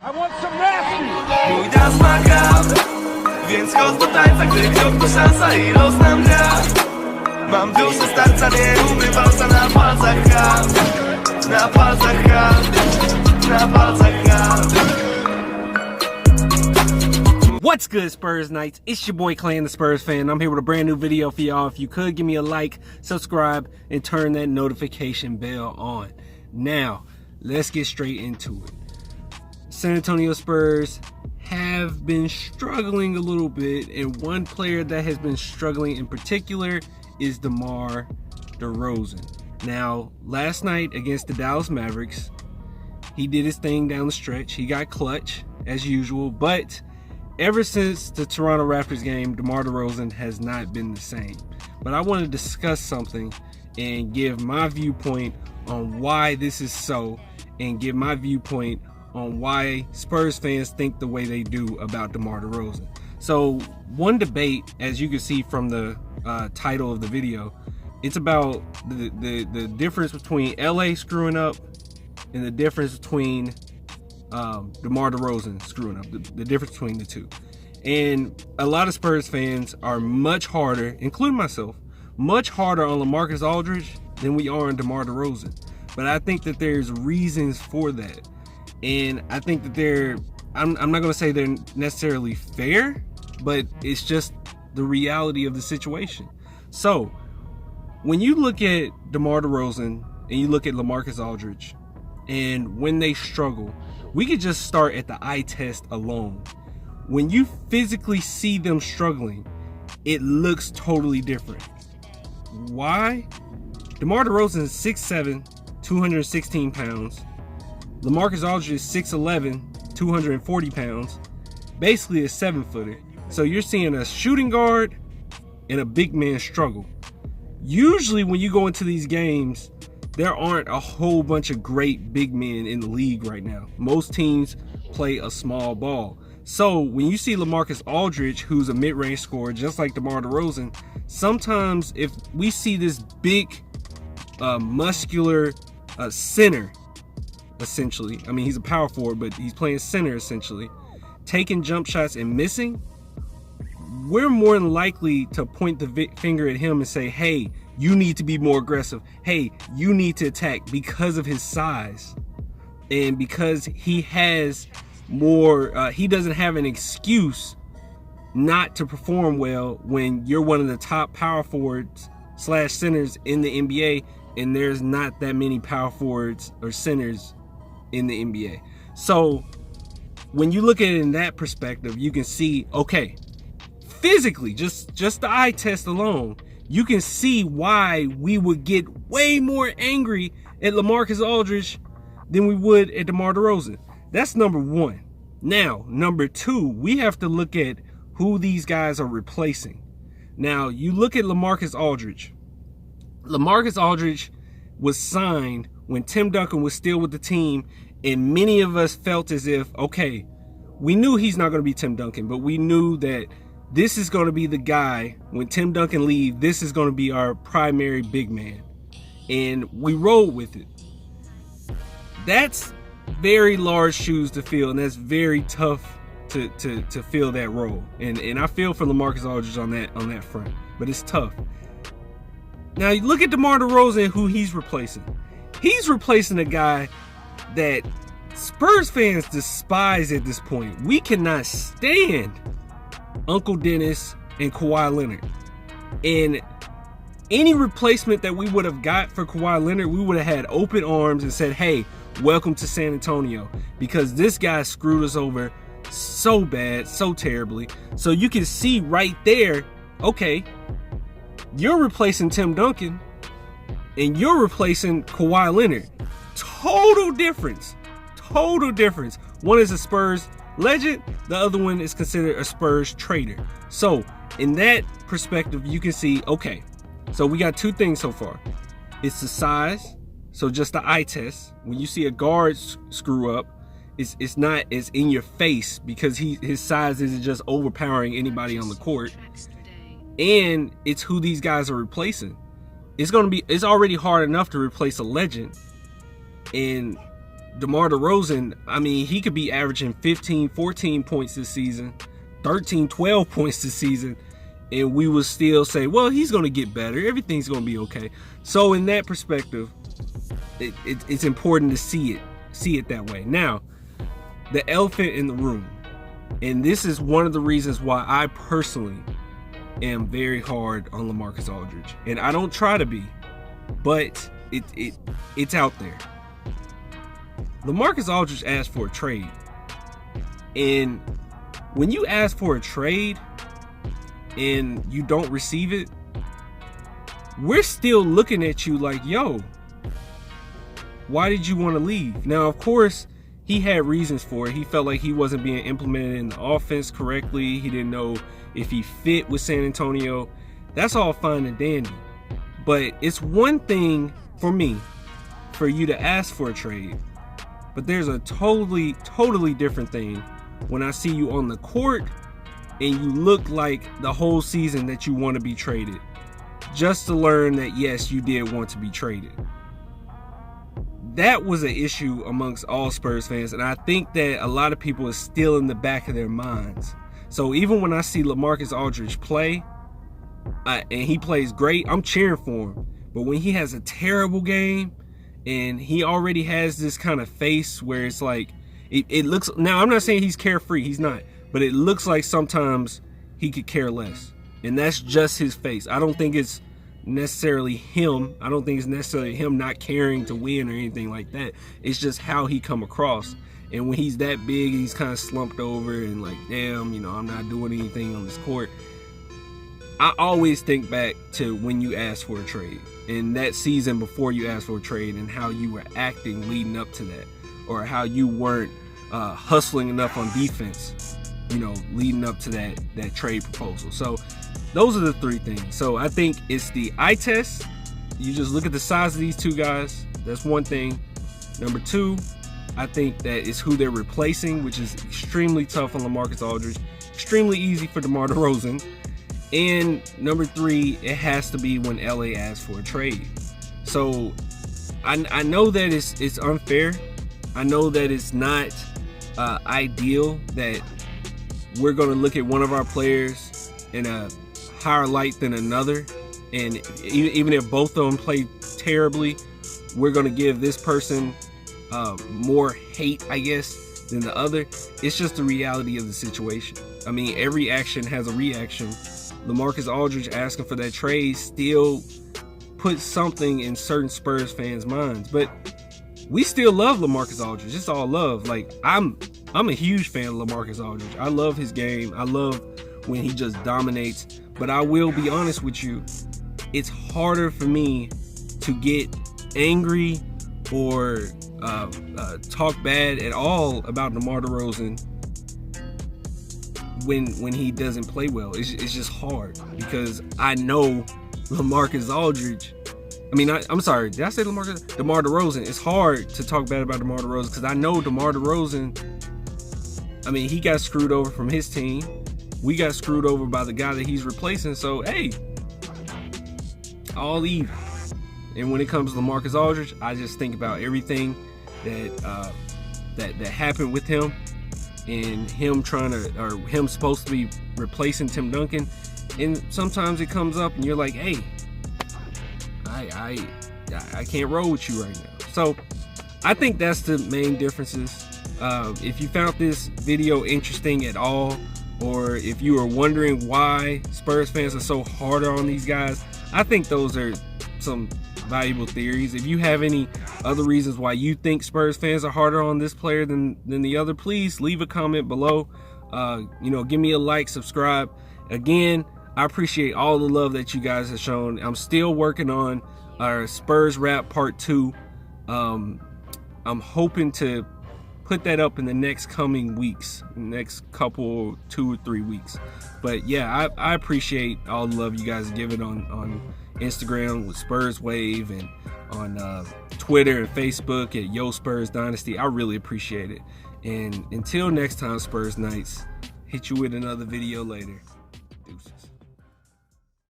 I want some nasty! Mój das ma gram, więc chodź do tańca, gdy krok to szansa i los nam gra. Mam duszę starca, nie lubię walca, na palcach gram. Na palcach gram, na palcach gram. What's good, Spurs Knights? It's your boy Clan, the Spurs fan. I'm here with a brand new video for y'all. If you could, give me a like, subscribe, and turn that notification bell on. Now, let's get straight into it. San Antonio Spurs have been struggling a little bit, and one player that has been struggling in particular is Demar Derozan. Now, last night against the Dallas Mavericks, he did his thing down the stretch. He got clutch, as usual, but ever since the Toronto Raptors game, Demar Derozan has not been the same. But I want to discuss something and give my viewpoint on why this is so, and give my viewpoint on why Spurs fans think the way they do about Demar Derozan. So one debate, as you can see from the title of the video, it's about the difference between LA screwing up and the difference between DeMar DeRozan screwing up, the difference between the two. And a lot of Spurs fans are much harder, including myself, much harder on LaMarcus Aldridge than we are on DeMar DeRozan. But I think that there's reasons for that. And I think that I'm not going to say they're necessarily fair, but it's just the reality of the situation. So when you look at DeMar DeRozan and you look at LaMarcus Aldridge, and when they struggle, we could just start at the eye test alone. When you physically see them struggling, it looks totally different. Why? DeMar DeRozan is 6'7", 216 pounds. LaMarcus Aldridge is 6'11", 240 pounds. Basically a 7-footer. So you're seeing a shooting guard and a big man struggle. Usually when you go into these games, there aren't a whole bunch of great big men in the league right now. Most teams play a small ball. So when you see LaMarcus Aldridge, who's a mid-range scorer, just like DeMar DeRozan, sometimes if we see this big, muscular center, essentially, I mean, he's a power forward, but he's playing center, essentially, taking jump shots and missing, we're more than likely to point the finger at him and say, hey, you need to be more aggressive. Hey, you need to attack, because of his size and because he has more, he doesn't have an excuse not to perform well when you're one of the top power forwards / centers in the NBA, and there's not that many power forwards or centers in the NBA. So when you look at it in that perspective, you can see, okay, physically, just the eye test alone, you can see why we would get way more angry at LaMarcus Aldridge than we would at DeMar DeRozan. That's number one. Now, number two, we have to look at who these guys are replacing. Now, you look at LaMarcus Aldridge. LaMarcus Aldridge was signed when Tim Duncan was still with the team, and many of us felt as if, okay, we knew he's not going to be Tim Duncan, but we knew that this is going to be the guy, when Tim Duncan leaves, this is going to be our primary big man. And we rolled with it. That's very large shoes to fill, and that's very tough to fill that role. And I feel for LaMarcus Aldridge on that front, but it's tough. Now you look at DeMar DeRozan, who he's replacing. He's replacing a guy that Spurs fans despise at this point. We cannot stand Uncle Dennis and Kawhi Leonard. And any replacement that we would have got for Kawhi Leonard, we would have had open arms and said, hey, welcome to San Antonio, because this guy screwed us over so bad, so terribly. So you can see right there, okay, you're replacing Tim Duncan and you're replacing Kawhi Leonard. Total difference. Total difference. One is a Spurs legend, the other one is considered a Spurs traitor. So in that perspective, you can see, okay, so we got two things so far. It's the size, so just the eye test. When you see a guard screw up, it's not as in your face, because his size isn't just overpowering anybody on the court. And it's who these guys are replacing. It's already hard enough to replace a legend, and DeMar Derozan, I mean, he could be averaging 15, 14 points this season, 13, 12 points this season, and we would still say, well, he's going to get better. Everything's going to be okay. So in that perspective, it's important to see it that way. Now, the elephant in the room, and this is one of the reasons why I personally am very hard on LaMarcus Aldridge, and I don't try to be, but it's out there. LaMarcus Aldridge asked for a trade, and when you ask for a trade and you don't receive it, we're still looking at you like, yo, why did you want to leave? Now, of course, he had reasons for it. He felt like he wasn't being implemented in the offense correctly. He didn't know if he fit with San Antonio. That's all fine and dandy. But it's one thing for me, for you to ask for a trade, but there's a totally different thing when I see you on the court and you look like the whole season that you want to be traded, just to learn that, yes, you did want to be traded. That was an issue amongst all Spurs fans, and I think that a lot of people are still in the back of their minds. So even when I see LaMarcus Aldridge play, and he plays great, I'm cheering for him. But when he has a terrible game, and he already has this kind of face where it's like, it looks, now I'm not saying he's carefree, he's not, but it looks like sometimes he could care less. And that's just his face. I don't think it's necessarily him. I don't think it's necessarily him not caring to win or anything like that. It's just how he come across. And when he's that big, he's kind of slumped over and like, damn, I'm not doing anything on this court. I always think back to when you asked for a trade, and that season before you asked for a trade, and how you were acting leading up to that, or how you weren't hustling enough on defense, leading up to that trade proposal. So those are the three things. So I think it's the eye test. You just look at the size of these two guys. That's one thing. Number two, I think that it's who they're replacing, which is extremely tough on LaMarcus Aldridge, extremely easy for DeMar Derozan. And number three, it has to be when LA asks for a trade. So I know that it's unfair. I know that it's not ideal that we're going to look at one of our players in a higher light than another. And even if both of them play terribly, we're going to give this person more hate, I guess, than the other. It's just the reality of the situation. I mean, every action has a reaction. LaMarcus Aldridge asking for that trade still puts something in certain Spurs fans' minds, but we still love LaMarcus Aldridge. It's all love. Like, I'm a huge fan of LaMarcus Aldridge. I love his game. I love when he just dominates. But I will be honest with you, it's harder for me to get angry or talk bad at all about DeMar Derozan when he doesn't play well. It's just hard because I know LaMarcus Aldridge. I mean, I'm sorry, did I say LaMarcus? DeMar Derozan. It's hard to talk bad about DeMar Derozan because I know DeMar Derozan, I mean, he got screwed over from his team. We got screwed over by the guy that he's replacing. So, hey, all even. And when it comes to LaMarcus Aldridge, I just think about everything that happened with him, and him him supposed to be replacing Tim Duncan. And sometimes it comes up and you're like, hey, I can't roll with you right now. So I think that's the main differences. If you found this video interesting at all, or if you are wondering why Spurs fans are so hard on these guys, I think those are some valuable theories. If you have any other reasons why you think Spurs fans are harder on this player than the other, please leave a comment below. Give me a like, subscribe. Again, I appreciate all the love that you guys have shown. I'm still working on our Spurs Rap Part 2. I'm hoping to put that up in the next coming weeks, next couple 2 or 3 weeks. But yeah, I appreciate all the love you guys give it on Instagram with Spurs Wave, and on Twitter and Facebook at Yo Spurs Dynasty. I really appreciate it. And until next time, Spurs Knights, hit you with another video later.